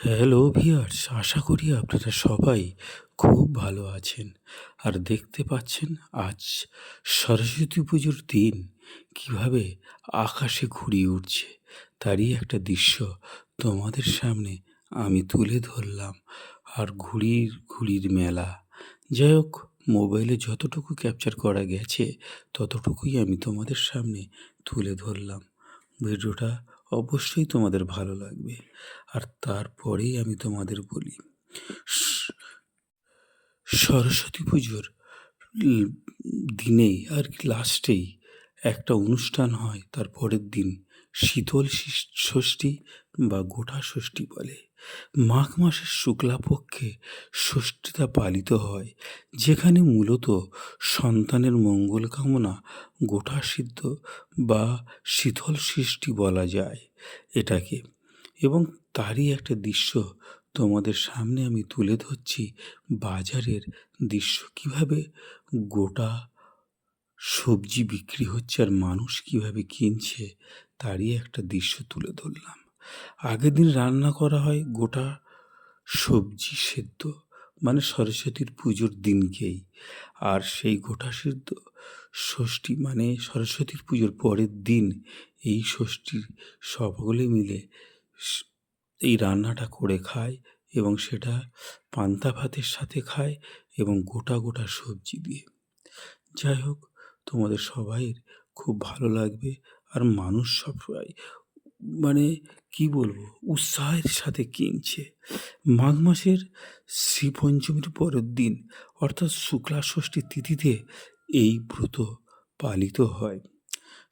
Hello viewers, আশা করি আপনারা সবাই খুব ভালো আছেন। আর দেখতে পাচ্ছেন আজ সরস্বতী পুজোর দিন কিভাবে আকাশে ঘুড়ি উড়ছে, তারই একটা দৃশ্য তোমাদের সামনে আমি তুলে ধরলাম। আর ঘুড়ির মেলা। যাই হোক, মোবাইলে যতটুকু ক্যাপচার করা গেছে ততটুকুই আমি তোমাদের সামনে তুলে ধরলাম। ভিডিওটা অবশ্যই তোমাদের ভালো লাগবে। আর তারপরেই আমি তোমাদের বলি, স সরস্বতী পুজোর ল দিনেই আর কি লাস্টেই একটা অনুষ্ঠান হয়। তার পরের দিন শীতল ষষ্ঠী বা গোটা ষষ্ঠী বলে। মাঘ মাসের শুক্লাপক্ষে ষষ্ঠীটা পালিত হয়, যেখানে মূলত সন্তানের মঙ্গল কামনা গোটা সিদ্ধ বা শীতল ষষ্ঠী বলা যায় এটাকে। এবং তারই একটা দৃশ্য তোমাদের সামনে আমি তুলে ধরছি। বাজারের দৃশ্য কিভাবে গোটা সবজি বিক্রি হচ্ছে আর মানুষ কিভাবে কিনছে, তারই একটা দৃশ্য তুলে ধরলাম। আগের দিন রান্না করা হয় গোটা সবজি সেদ্ধ, মানে সরস্বতীর পুজোর দিনকেই। আর সেই গোটা সিদ্ধ ষষ্ঠী মানে সরস্বতীর পুজোর পরের দিন এই ষষ্ঠী সকলে মিলে স- এই রান্নাটা করে খায়, এবং সেটা পান্তা ভাতের সাথে খায় এবং গোটা গোটা সবজি দিয়ে। যাই হোক, তোমাদের সবাইয়ের খুব ভালো লাগবে। আর মানুষ সবাই মানে কি বলবো, উৎসাহের সাথে কিনছে। মাঘ মাসের শ্রী পঞ্চমীর পরের দিন, অর্থাৎ শুক্লা ষষ্ঠীর তিথিতে এই ব্রত পালিত হয়।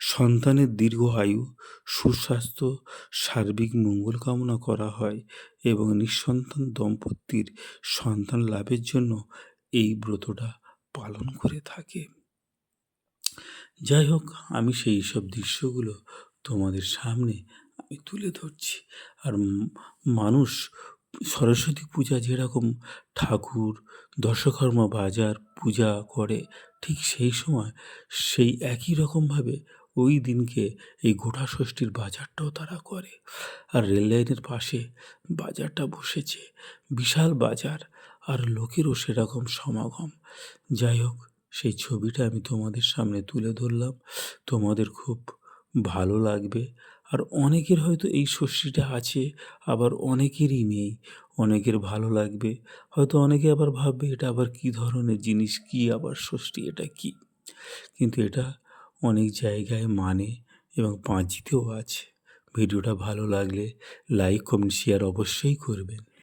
সন্তানের দীর্ঘ আয়ু, সুস্বাস্থ্য, সার্বিক মঙ্গল কামনা করা হয় এবং নিঃসন্তান দম্পতির সন্তান লাভের জন্য এই ব্রতটা পালন করে থাকে। যাই হোক, আমি সেই সব দৃশ্যগুলো তোমাদের সামনে আমি তুলে ধরছি। আর মানুষ সরস্বতী পূজা যেরকম ঠাকুর, দশকর্মা বাজার পূজা করে, ঠিক সেই সময় সেই একই রকমভাবে ওই দিনকে এই গোটা ষষ্ঠীর বাজারটাও তারা করে। আর রেললাইনের পাশে বাজারটা বসেছে, বিশাল বাজার, আর লোকেরও সেরকম সমাগম। যাই হোক, সেই ছবিটা আমি তোমাদের সামনে তুলে ধরলাম। তোমাদের খুব ভালো লাগবে। আর অনেকের হয়তো এই ষষ্ঠীটা আছে, আবার অনেকেরই নেই। অনেকের ভালো লাগবে, হয়তো অনেকে আবার ভাববে এটা আবার কী ধরনের জিনিস, কী আবার ষষ্ঠী, এটা কী? কিন্তু এটা অনেক জায়গায় মানে এবং পাঁজিতেও আছে। ভিডিওটা ভালো লাগলে লাইক, কমেন্ট, শেয়ার অবশ্যই করবেন।